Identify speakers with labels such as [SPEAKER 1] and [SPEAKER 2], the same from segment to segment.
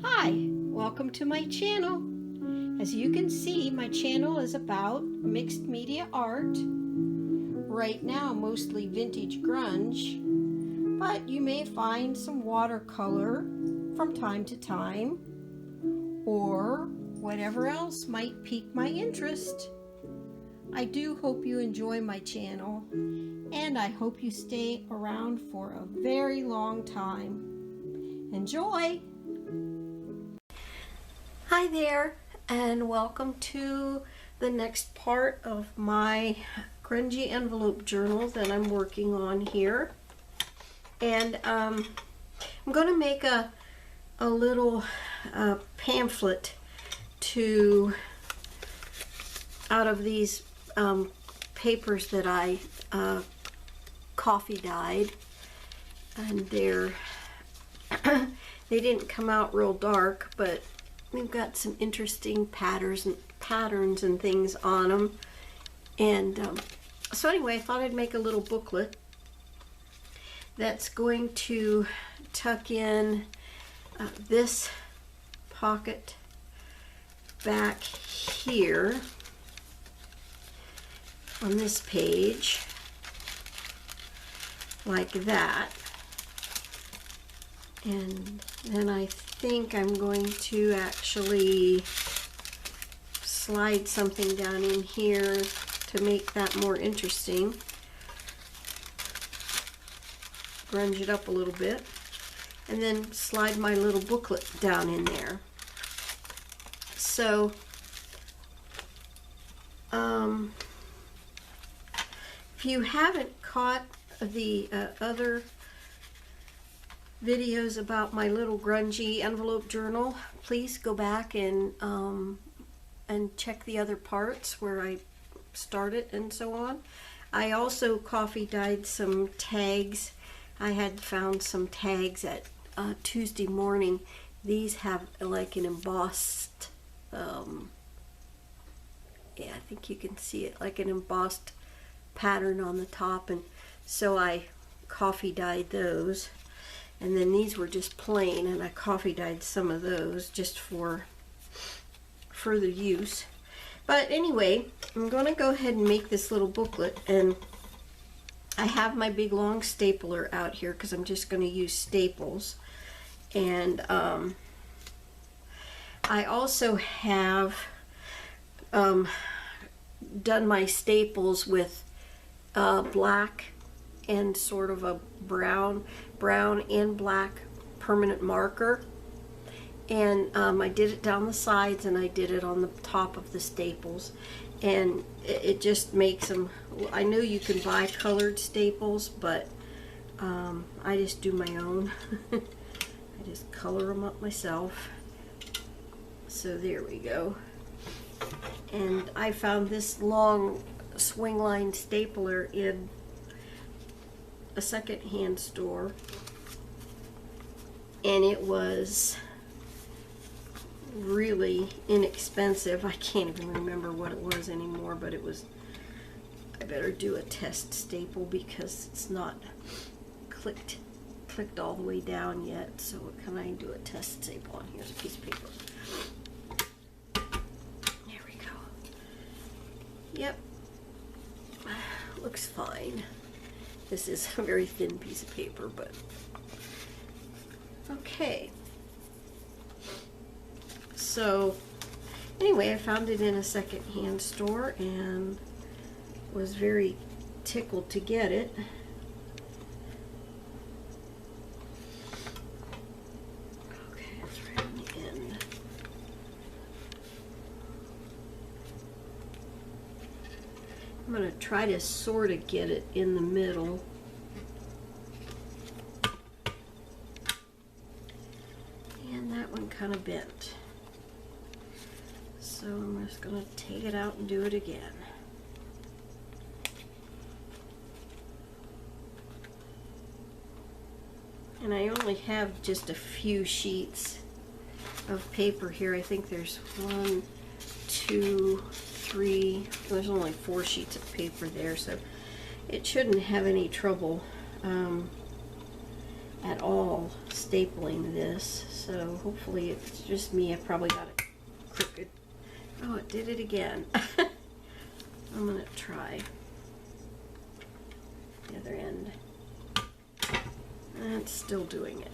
[SPEAKER 1] Hi, welcome to my channel. As you can see, my channel is about mixed media art. Right now, mostly vintage grunge, but you may find some watercolor from time to time, or whatever else might pique my interest. I do hope you enjoy my channel, and I hope you stay around for a very long time. Enjoy! Hi there, and welcome to the next part of my grungy envelope journal that I'm working on here. And I'm going to make a little pamphlet out of these papers that I coffee dyed, and they didn't come out real dark, but we've got some interesting patterns and things on them. And so anyway, I thought I'd make a little booklet that's going to tuck in this pocket back here on this page, like that. And then I think I'm going to actually slide something down in here to make that more interesting. Grunge it up a little bit, and then slide my little booklet down in there. So if you haven't caught the other videos about my little grungy envelope journal, please go back and check the other parts where I started and so on. I also coffee dyed some tags. I had found some tags at Tuesday morning. These have like an embossed, yeah, I think you can see it, like an embossed pattern on the top, and so I coffee dyed those. And then these were just plain, and I coffee dyed some of those just for further use. But anyway, I'm going to go ahead and make this little booklet, and I have my big long stapler out here because I'm just going to use staples. And I also have done my staples with black and sort of a brown and black permanent marker, and I did it down the sides and I did it on the top of the staples, and it just makes them. I know you can buy colored staples, but I just do my own. I just color them up myself. So there we go. And I found this long swing line stapler in a second-hand store, and it was really inexpensive. I can't even remember what it was anymore, but it was. I better do a test staple because it's not clicked all the way down yet. So what can I do? A test staple on? Here's a piece of paper. There we go. Yep, looks fine. This is a very thin piece of paper, but okay. So anyway, I found it in a second-hand store and was very tickled to get it. Okay, it's right on the end. I'm going to try to sort of get it in the middle. And that one kind of bent. So I'm just going to take it out and do it again. And I only have just a few sheets of paper here. I think there's 1, 2, 3, there's only 4 sheets of paper there, so it shouldn't have any trouble at all stapling this, so hopefully it's just me. I probably got it crooked. Oh, it did it again. I'm gonna try the other end. It's still doing it.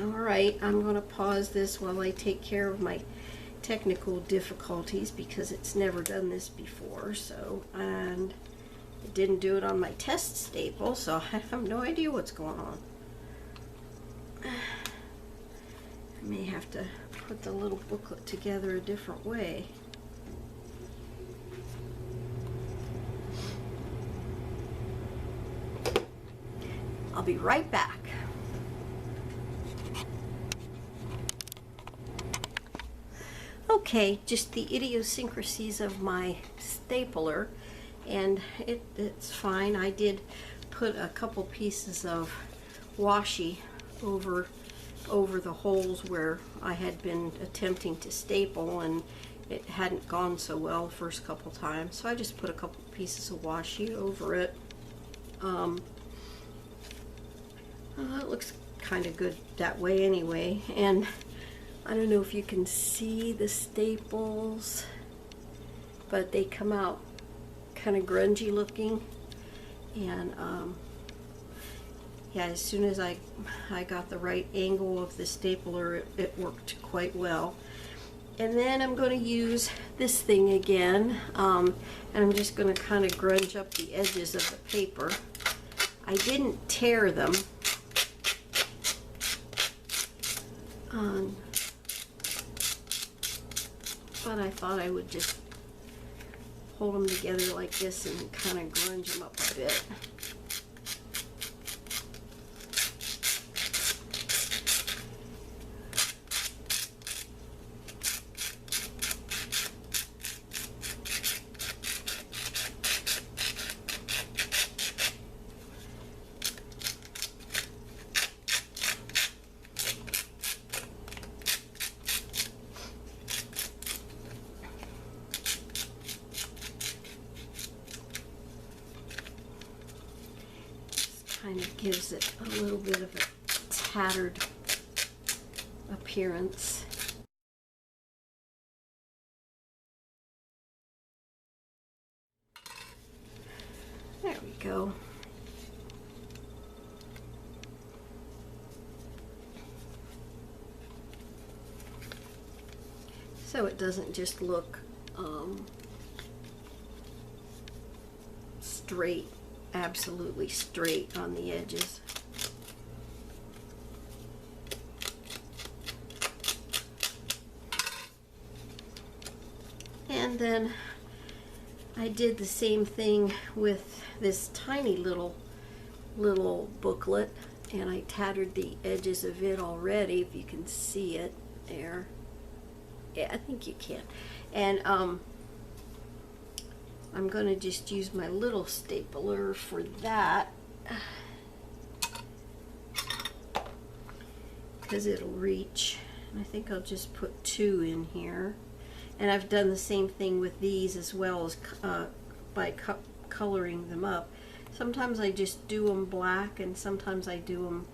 [SPEAKER 1] Alright, I'm gonna pause this while I take care of my technical difficulties because it's never done this before, so, and it didn't do it on my test staple, so I have no idea what's going on. I may have to put the little booklet together a different way. I'll be right back. Okay, just the idiosyncrasies of my stapler, and it's fine. I did put a couple pieces of washi over the holes where I had been attempting to staple, and it hadn't gone so well the first couple times, so I just put a couple pieces of washi over it. It looks kind of good that way anyway, and I don't know if you can see the staples, but they come out kind of grungy looking, and yeah, as soon as I got the right angle of the stapler, it worked quite well. And then I'm going to use this thing again, and I'm just going to kind of grunge up the edges of the paper. I didn't tear them. But I thought I would just hold them together like this and kind of grunge them up a bit. Kind of gives it a little bit of a tattered appearance. There we go. So it doesn't just look straight, absolutely straight on the edges. And then I did the same thing with this tiny little booklet, and I tattered the edges of it already, if you can see it there. Yeah, I think you can. And I'm going to just use my little stapler for that because it'll reach. And I think I'll just put 2 in here. And I've done the same thing with these as well, as by coloring them up. Sometimes I just do them black, and sometimes I do them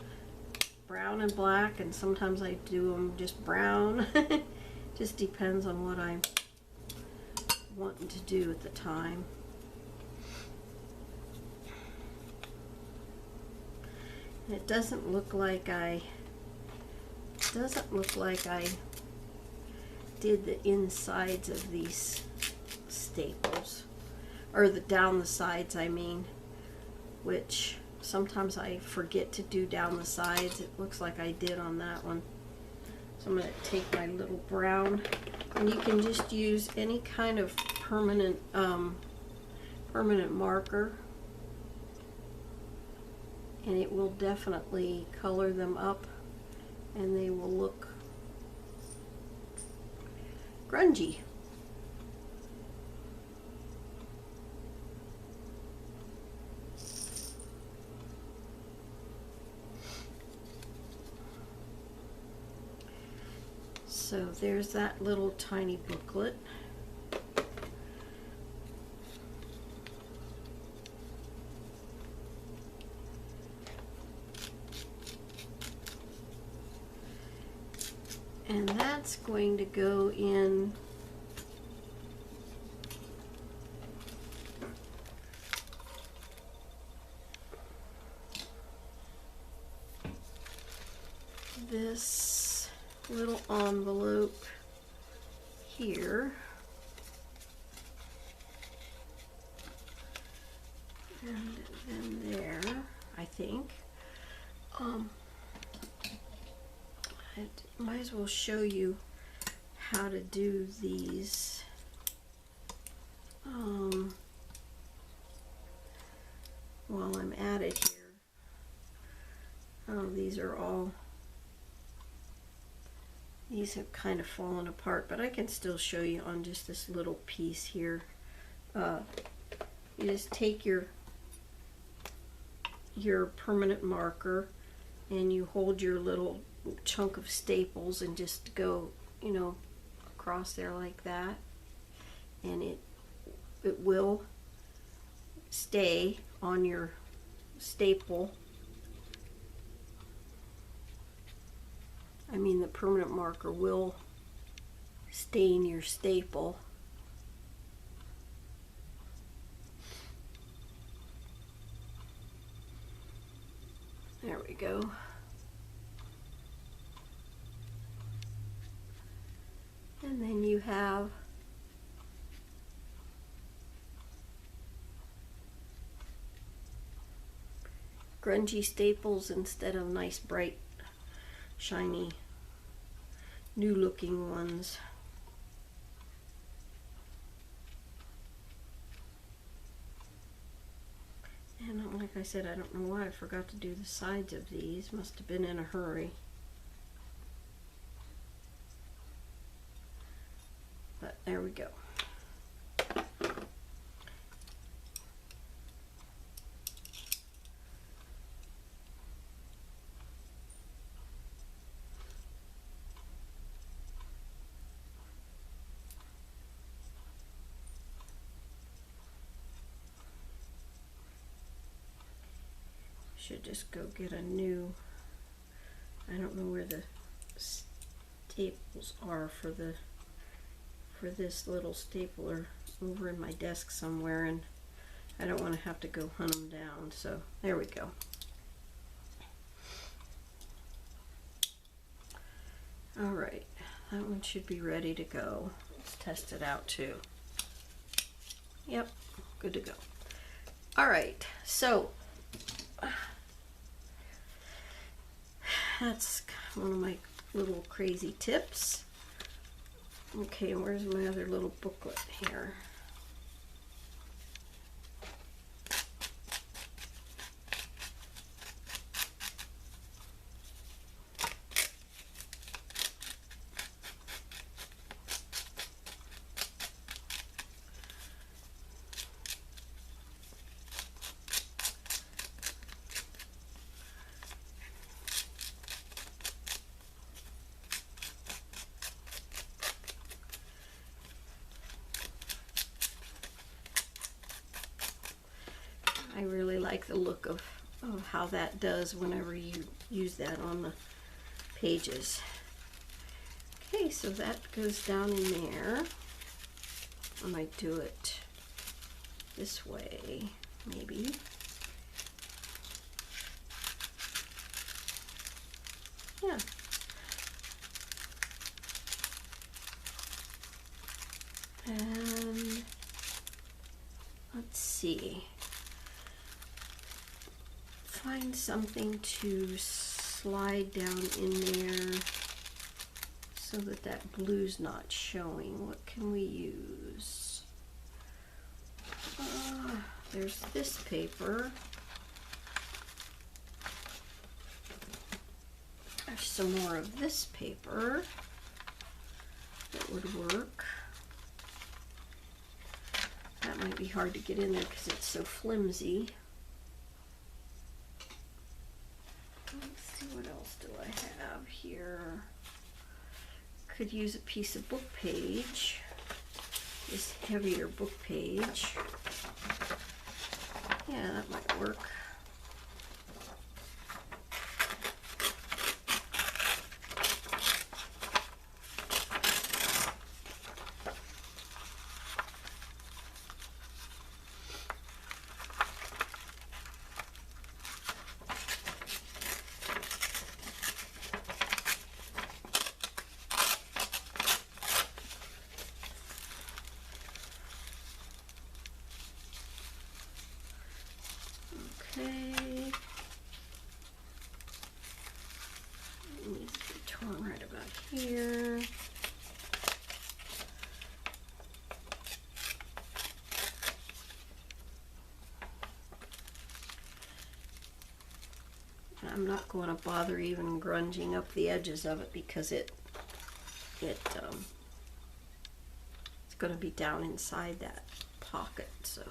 [SPEAKER 1] brown and black, and sometimes I do them just brown. Just depends on what I'm wanting to do at the time. And it doesn't look like I did the insides of these staples, or down the sides, I mean, which sometimes I forget to do down the sides. It looks like I did on that one. So I'm going to take my little brown, and you can just use any kind of permanent marker, and it will definitely color them up, and they will look grungy. So there's that little tiny booklet. And that's going to go in this little envelope here. And then there, I think. I might as well show you how to do these. While I'm at it here. These are all, these have kind of fallen apart, but I can still show you on just this little piece here. You just take your permanent marker and you hold your little chunk of staples and just go, you know, across there like that, and it will stay on your staple. I mean, the permanent marker will stain your staple. There we go. And then you have grungy staples instead of nice, bright, shiny, new looking ones. And like I said, I don't know why I forgot to do the sides of these. Must have been in a hurry. But there we go. Should just go get a new, I don't know where the staples are for this little stapler, over in my desk somewhere, and I don't want to have to go hunt them down, so there we go. Alright, that one should be ready to go. Let's test it out too. Yep, good to go. Alright, so that's one of my little crazy tips. Okay, where's my other little booklet here? I really like the look of how that does whenever you use that on the pages. Okay, so that goes down in there. I might do it this way, maybe. Yeah. And let's see. Find something to slide down in there so that that blue's not showing. What can we use? There's this paper. There's some more of this paper that would work. That might be hard to get in there because it's so flimsy. Let's see, what else do I have here? Could use a piece of book page, this heavier book page. Yeah, that might work. here. I'm not going to bother even grunging up the edges of it because it's going to be down inside that pocket, so.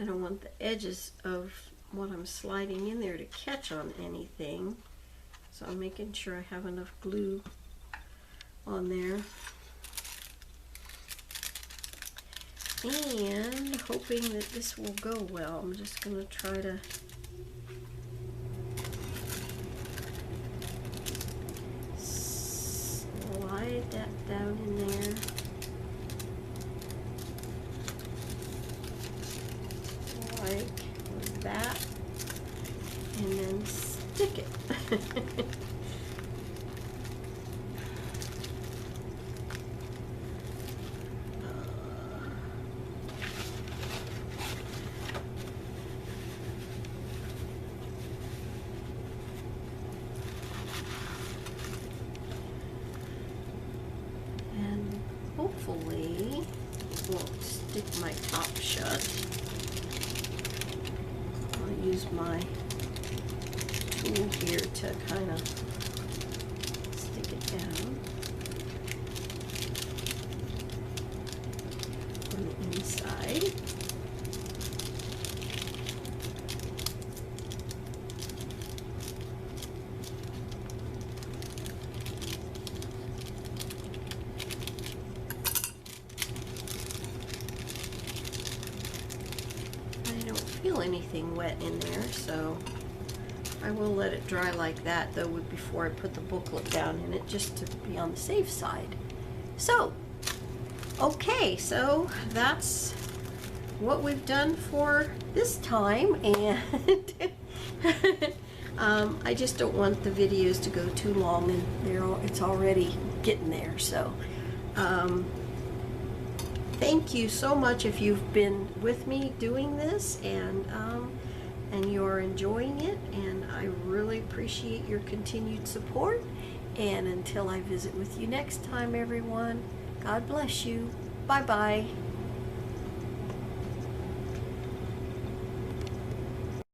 [SPEAKER 1] I don't want the edges of what I'm sliding in there to catch on anything, so I'm making sure I have enough glue on there, and hoping that this will go well. I'm just going to try to slide that down in there. Like that, and then stick it. And hopefully it won't stick my top shut. Use my tool here to kind of stick it down on the inside. Feel anything wet in there, so I will let it dry like that though before I put the booklet down in it, just to be on the safe side. So okay, so that's what we've done for this time, and I just don't want the videos to go too long, and it's already getting there, so thank you so much if you've been with me doing this, and you're enjoying it, and I really appreciate your continued support. And until I visit with you next time, everyone, God bless you. Bye-bye.